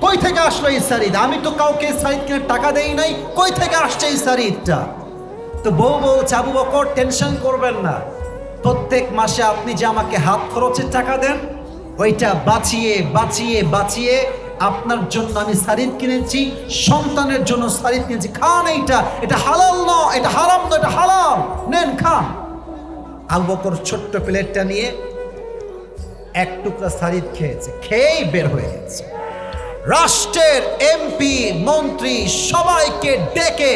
A: কই থেকে আসলো এই সারিদ? আমি তো কাউকে সারিদ কেনার টাকা দেই নাই, কই থেকে আসছে এই সারিদটা? তো বউ বলছে, আবু বকর টেনশন করবেন না, প্রত্যেক মাসে আপনি যে আমাকে হাত খরচের টাকা দেন, ওইটা বাঁচিয়ে বাঁচিয়ে বাঁচিয়ে আপনার জন্য আমি সারিদ কিনেছি, সন্তানের জন্য সারিদ কিনেছি, খান। এটা হালাল না, এটা হারাম না, এটা হালাল, নেন খান। আবু বকর ছোট্ট প্লেটটা নিয়ে এক টুকরা সারিদ খেয়েছে, খেয়েই বের হয়ে গেছে। রাষ্ট্রের এমপি মন্ত্রী সবাইকে ডেকে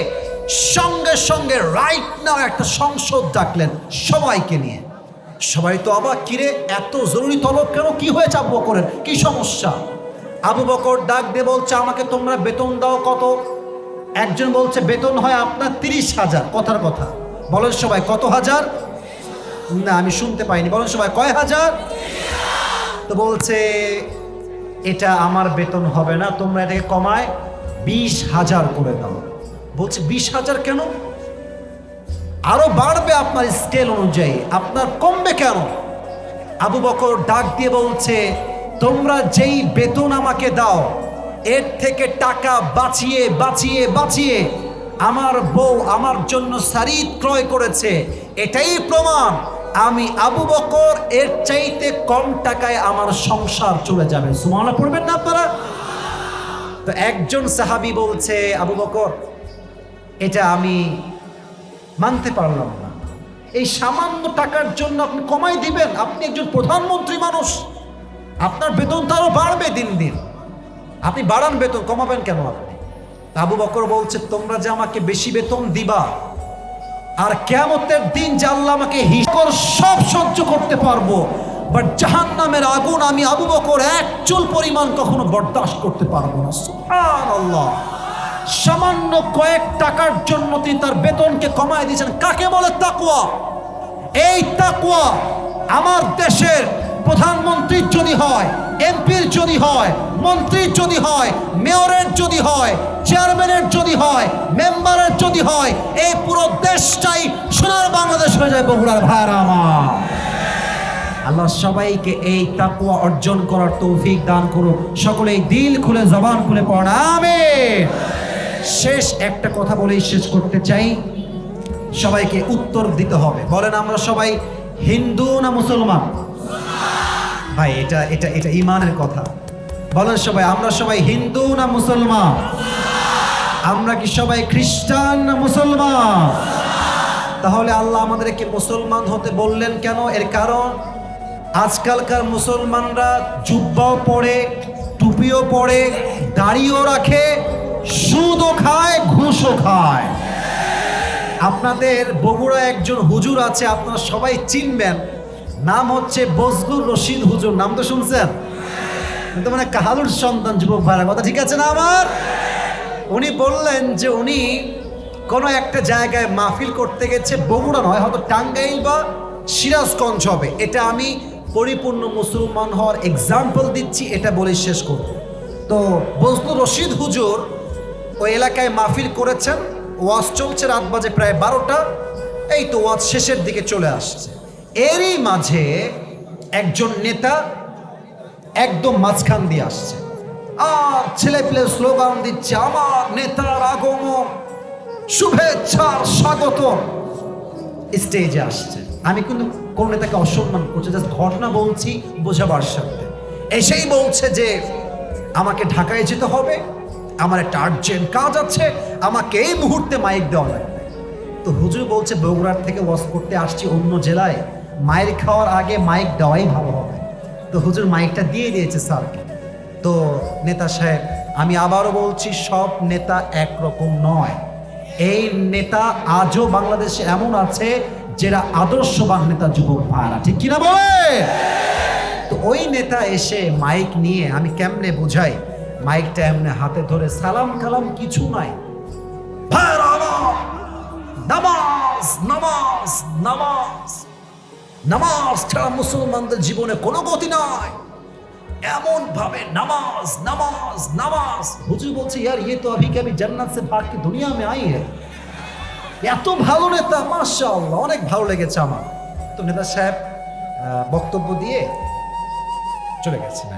A: সঙ্গে সঙ্গে রাইট নাও একটা সংসদ ডাকলেন সবাইকে নিয়ে। সবাই তো অবাক, কিরে এত জরুরি তলব কেন, কি হয়েছে আবু বকরের, কি সমস্যা? আবু বকর ডাক দিয়ে বলছে, আমাকে তোমরা বেতন দাও কত? একজন বলছে বেতন হয় আপনার 30,000। কথার কথা বলেন সবাই, কত হাজার? না আমি শুনতে পাইনি, বলেন সবাই কয় হাজার? তো বলছে এটা আমার বেতন হবে না, তোমরা এটাকে কমায় 20,000 করে দাও। বলছে 20,000 কেন? আরো বাড়বে আপনার স্কেল অনুযায়ী, আপনার কমবে কেন? আবু বকর ডাক দিয়ে বলছে, তোমরা যেই বেতন আমাকে দাও, এর থেকে টাকা বাঁচিয়ে বাঁচিয়ে বাঁচিয়ে আমার বউ আমার জন্য সারিদ ক্রয় করেছে, এটাই প্রমাণ আমি আবু বকর এর চাইতে কম টাকায় আমার সংসার চলে যাবে। সুবহানাল্লাহ পড়বেন না আপনারা? তো একজন সাহাবী বলছে, আবু বকর এটা আমি মানতে পারলাম না, এই সামান্য টাকার জন্য আপনি কমাই দিবেন? আপনি একজন প্রধানমন্ত্রী মানুষ, আপনার বেতন তো আরো বাড়বে দিন দিন, আপনি বাড়ান বেতন, কমাবেন কেন আপনি? আবু বকর বলছে, তোমরা যে আমাকে বেশি বেতন দিবা, আর কিয়ামতের দিন যে আল্লাহ আমাকে হিসাব সব সহ্য করতে পারবো, বাট জাহান্নামের আগুন আমি আবু বকর এক চুল পরিমাণ কখনো বরদাস্ত করতে পারবো না। সুবহানাল্লাহ। সামান্য কয়েক টাকার জন্য তিনি তার বেতনকে কমায় দিয়েছেন। কাকে বলে তাকওয়া? এই তাকওয়া আমার দেশের প্রধানমন্ত্রীর যদি হয়, এমপির যদি হয়, মন্ত্রীর যদি হয়, মেয়রের যদি হয়, চেয়ারম্যানের যদি হয়, মেম্বারের যদি হয়, এই পুরো দেশটাই সোনার বাংলাদেশ হয়ে যায়। বগুড়ার ভাইরা আমার, আল্লাহ সবাইকে এই তাকওয়া অর্জন করার তৌফিক দান করুন। সকলেই দিল খুলে জবান খুলে পড়েন আমিন। শেষ একটা কথা বলেই শেষ করতে চাই, সবাইকে উত্তর দিতে হবে। বলেন আমরা সবাই হিন্দু না মুসলমান? ভাই এটা এটা এটা ইমানের কথা। বলেন সবাই আমরা সবাই হিন্দু না মুসলমান? আমরা কি সবাই খ্রিস্টান না মুসলমান? তাহলে আল্লাহ আমাদেরকে মুসলমান হতে বললেন কেন? এর কারণ আজকালকার মুসলমানরা জুব্বাও পরে, টুপিও পরে, দাড়িও রাখে, সুদও খায়, ঘুষও খায়। আপনাদের বগুড়া একজন হুজুর আছে, আপনারা সবাই চিনবেন, নাম হচ্ছে বজলুর রশিদ হুজুর। নাম তো শুনছেন? কিন্তু মানে কাহালুর সন্তান যুবক ভাইরা, কথা ঠিক আছে না আমার? উনি বললেন যে উনি কোনো একটা জায়গায় মাহফিল করতে গেছে, বগুড়া নয়, হয়তো টাঙ্গাইল বা সিরাজগঞ্জ হবে। এটা আমি পরিপূর্ণ মুসলমান হওয়ার এক্সাম্পল দিচ্ছি, এটা বলে শেষ করব। তো বজলুর রশিদ হুজুর ওই এলাকায় মাহফিল করেছেন, ওয়াজ চলছে, রাত বাজে প্রায় 12টা। এই তো ওয়াজ শেষের দিকে চলে আসছে। এরই মাঝে একজন নেতা একদম মাঝখান দিয়ে আসছে, আর ছেলে পেলে স্লোগান দিচ্ছে, আমার নেতার আগমন, শুভেচ্ছার স্বাগত। স্টেজে আসছে। আমি কিন্তু কোন নেতাকে অসম্মান করছি, জাস্ট ঘটনা বলছি বোঝাবার সাথে। এসেই বলছে যে আমাকে ঢাকায় যেতে হবে, আমার একটা আর্জেন্ট কাজ আছে, আমাকে এই মুহূর্তে মাইক দেওয়া লাগবে। তো হুজুর বলছে বগুড়ার থেকে ওয়াজ করতে আসছি অন্য জেলায়, মাইক খাওয়ার আগে মাইক দেওয়াই ভালো হবে। তো হুজুর মাইকটা দিয়ে দিয়েছে স্যারকে। তো নেতা সাহেব, আমি আবারও বলছি, সব নেতা একরকম নয়। এই নেতা আজও বাংলাদেশে এমন আছে যারা আদর্শবান নেতা, যুবক ভাইরা, ঠিক কিনা বলে? তো ওই নেতা এসে মাইক নিয়ে, আমি কেমনে বুঝাই, মাইকটা এমনি হাতে ধরে সালাম কালাম কিছু নাই, নামাজ নামাজ নামাজ নামাজ ছাড়া মুসলমানদের জীবনে কোনো গতি নাই, এমন ভাবে নামাজ নামাজ নামাজ। হুজুর বলছে, ইয়ার ये तो अभी कभी जन्नत से भाग के दुनिया में आई है। এত ভালো নেতা, মাশাআল্লাহ, অনেক ভালো লেগেছে আমার। তো নেতা সাহেব বক্তব্য দিয়ে চলে গেছেন।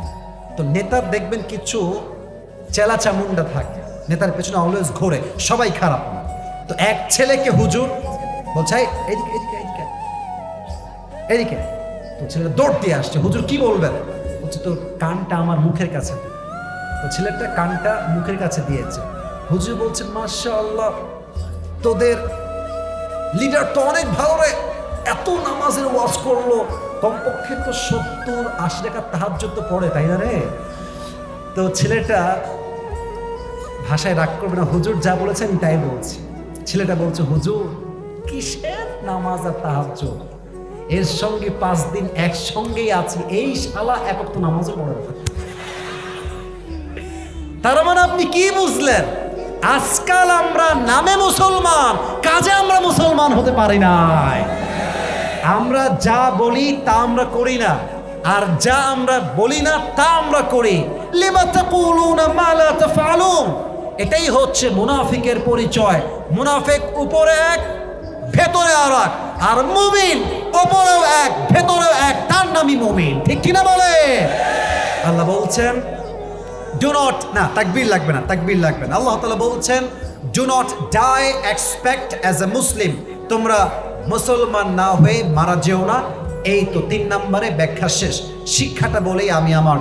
A: তো নেতার দেখবেন কিছু চেলা চামুন্ডা থাকে, নেতার পেছনে অলওয়েজ ঘোরে, সবাই খারাপ না। তো এক ছেলেকে হুজুর বলছে, এদিকে এদিকে এদিকে এদিকে। তো ছেলেটা দৌড় দিয়ে আসছে, হুজুর কি বলবেন? বলছে, তোর কানটা আমার মুখের কাছে। তো ছেলেটা কানটা মুখের কাছে দিয়েছে। হুজুর বলছেন, মাশাআল্লাহ, তোদের লিডার তো অনেক ভালো রে, এত নামাজের ওয়াজ করলো, কমপক্ষে তো 70-80 টাকা তাহাজ্জুদ তো পড়ে, তাই না রে? তো ছেলেটা ভাষায় রাগ করবে না, হুজুর যা বলেছেন তাই বলছি। ছেলেটা বলছে, হুজুর কিসের নামাজ আর তাহাজ্জুদ, এর সঙ্গে 5 দিন একসঙ্গেই আছি, এই শালা এক ওয়াক্ত নামাজও পড়ে না। তার মানে আপনি কি বুঝলেন? আজকাল আমরা নামে মুসলমান, কাজে আমরা মুসলমান হতে পারি নাই। আমরা যা বলি তা আমরা করি না, আর যা আমরা বলি না তা আমরা করি। লিমা তাকুলুনা মা লা তাফআলুন, এটাই হচ্ছে মুনাফিকের পরিচয়। মুনাফিক উপরে এক, ভেতরে আর এক, আর মুমিন উপরেও এক, ভেতরেও এক, তার নামই মুমিন, ঠিক কিনা বলে? আল্লাহ বলছেন, do not, না তাকবীর লাগবে না, তাকবীর লাগবে না। আল্লাহ তাআলা বলছেন, do not die expect as a Muslim, তোমরা মুসলমান না হয়ে মারা যেও না। এই তো 3 নম্বরে ব্যাখ্যা শেষ। শিক্ষাটা বলেই আমি আমার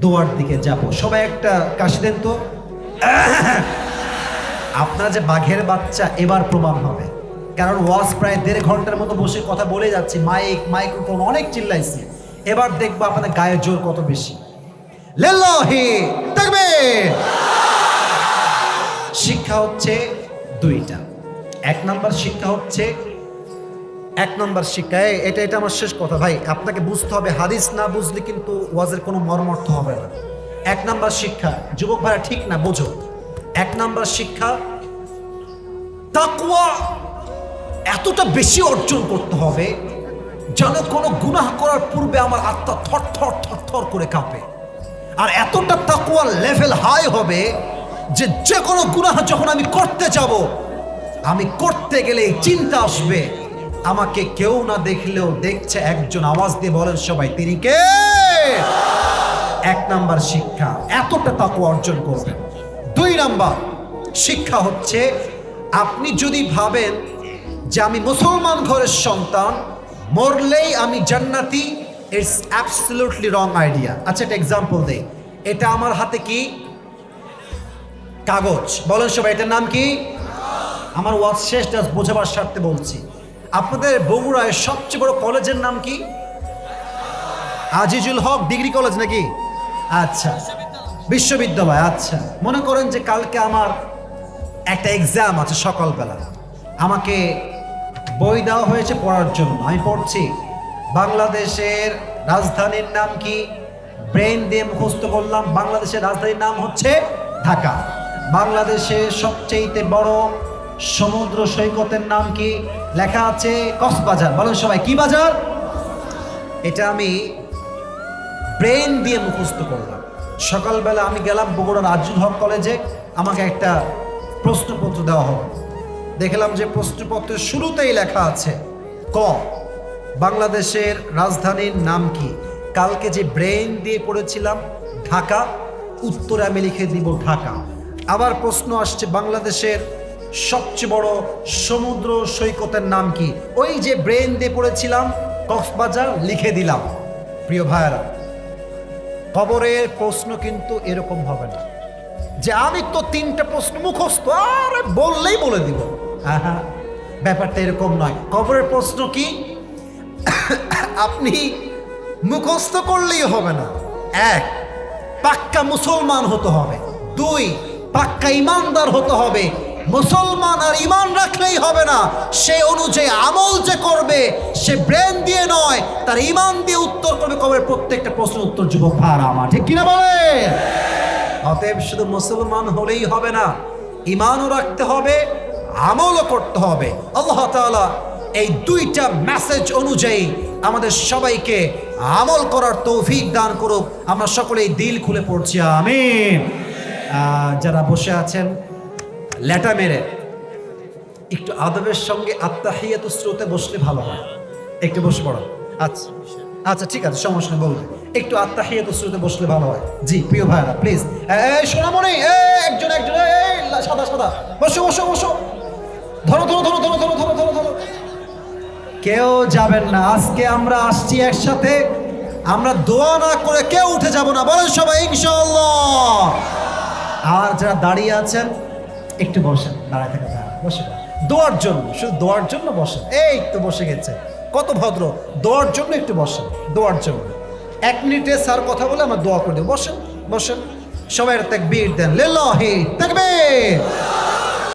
A: দোয়ার দিকে যাব। সবাই একটা কাশি দেন তো। আপনারা যে বাঘের বাচ্চা এবার প্রমাণ হবে, কারণ ওয়াজ প্রায় 1.5 ঘন্টার মতো বসে কথা বলে যাচ্ছি, মাইক্রোফোন অনেক চিল্লাইছি। এবার দেখবো আপনাদের গায়ের জোর কত বেশি। লিল্লাহি তাকবীর। শিক্ষা হচ্ছে 2টা। 1 নম্বর শিক্ষা হচ্ছে, 1 নম্বর শিক্ষা, এটা আমার শেষ কথা ভাই, আপনাকে বুঝতে হবে, হাদিস না বুঝলে কিন্তু ওয়াজের কোনো মর্মার্থ হবে না। 1 নম্বর শিক্ষা, যুবক ভাইরা ঠিক না বোঝো, এক নাম্বার শিক্ষা, তাকওয়া এতটা বেশি অর্জন করতে হবে যেন কোনো গুনাহ করার পূর্বে আমার আত্মা থর থর থর থর করে কাঁপে। আর এতটা তাকওয়ার লেভেল হাই হবে যে যে কোনো গুনাহ যখন আমি করতে যাব, আমি করতে গেলে চিন্তা আসবে আমাকে কেউ না দেখলেও দেখছে একজন, আওয়াজ দিয়ে বলেন সবাই, তিনি কে? এক নাম্বার শিক্ষা, এতটা তাকওয়া অর্জন করবেন। দুই নাম্বার শিক্ষা হচ্ছে, আপনি যদি ভাবেন যে আমি মুসলমান ঘরের সন্তান, মরলেই আমি জান্নাতি, ইটস অ্যাবসলিউটলি রং আইডিয়া। আচ্ছা, একটা এক্সাম্পল দেই। এটা আমার হাতে কি? কাগজ। বলেন সবাই, এটার নাম কি? আমার ওয়াজ শেষ, বোঝাবার স্বার্থে বলছি। আপনাদের বগুড়ায় সবচেয়ে বড় কলেজের নাম কি? আজিজুল হক ডিগ্রি কলেজ নাকি? আচ্ছা, বিশ্ববিদ্যালয়। আচ্ছা, মনে করেন যে কালকে আমার একটা এক্সাম আছে সকালবেলা, আমাকে বই দেওয়া হয়েছে পড়ার জন্য। আমি পড়ছি, বাংলাদেশের রাজধানীর নাম কি? ব্রেন দিয়ে মুখস্থ করলাম, বাংলাদেশের রাজধানীর নাম হচ্ছে ঢাকা। বাংলাদেশের সবচেয়ে বড় সমুদ্র সৈকতের নাম কি? লেখা আছে কক্সবাজার। বলেন সবাই, কি বাজার? এটা আমি ব্রেন দিয়ে মুখস্থ করলাম। সকালবেলা আমি গেলাম বগুড়ার আজিজুল হক কলেজে, আমাকে একটা প্রশ্নপত্র দেওয়া হবে। দেখলাম যে প্রশ্নপত্রের শুরুতেই লেখা আছে ক, বাংলাদেশের রাজধানীর নাম কি? কালকে যে ব্রেন দিয়ে পড়েছিলাম ঢাকা, উত্তরে আমি লিখে দিব ঢাকা। আবার প্রশ্ন আসছে, বাংলাদেশের সবচেয়ে বড় সমুদ্র সৈকতের নাম কি? ওই যে ব্রেন দিয়ে পড়েছিলাম কক্সবাজার, লিখে দিলাম। প্রিয় ভাইয়েরা, কবরের প্রশ্ন কিন্তু এরকম হবে না যে আমি তো তিনটা প্রশ্ন মুখস্থ, আরে বললেই বলে দিব। হ্যাঁ, ব্যাপারটা এরকম নয়। কবরের প্রশ্ন কি? আপনি মুখস্থ করলেই হবে না। এক, পাক্কা মুসলমান হতে হবে। দুই, পাক্কা ইমানদার হতে হবে। মুসলমান আর ইমান রাখলেই হবে না, সে অনুযায়ী আমল যে করবে সে ব্রেন দিয়ে নয়, তার ইমান দিয়ে উত্তর করবে কবরের প্রত্যেকটা প্রশ্নের উত্তর। যুবক ভাইরা আমার, ঠিক কিনা বলেন? অতএব শুধু মুসলমান হলেই হবে না, ইমানও রাখতে হবে, আমলও করতে হবে। আল্লাহ তাআলা এই দুইটা মেসেজ অনুযায়ী আমাদের সবাইকে আমল করার তৌফিক দান করুক। আমরা সকলেই দিল খুলে পড়ছি আমিন। যারা বসে আছেন লেটা মেরে একটু আদবের সঙ্গে আত্তাহিয়াতু স্রোতে বসলে ভালো হয়। একটু বসে পড়ো। আচ্ছা আচ্ছা, ঠিক আছে, সমস্যা নেই, বলবেন। একটু আত্তাহিয়াতু স্রোতে বসলে ভালো হয়। জি প্রিয় ভাইরা, প্লিজ। সোনামণি, একজন একজন, সাদা সাদা, বসো বসো বসো, ধরো ধরো ধরো ধরো ধরো ধরো ধরো ধরো। কেউ যাবেন না, আজকে আমরা আসছি একসাথে, আমরা দোয়া না করে কেউ উঠে যাব না। বলেন সবাই ইনশাআল্লাহ। আর যারা দাঁড়িয়ে আছেন একটু বসেন, দাঁড়ায় থাকা বসে, দোয়ার জন্য, শুধু দোয়ার জন্য বসেন। এই তো বসে গেছে, কত ভদ্র। দোয়ার জন্য একটু বসেন, দোয়ার জন্য। 1 মিনিটে স্যার কথা বলে আমরা দোয়া করে দেব। বসেন বসেন, সবাই তাকবীর দেন, লিল্লাহি তাকবীর।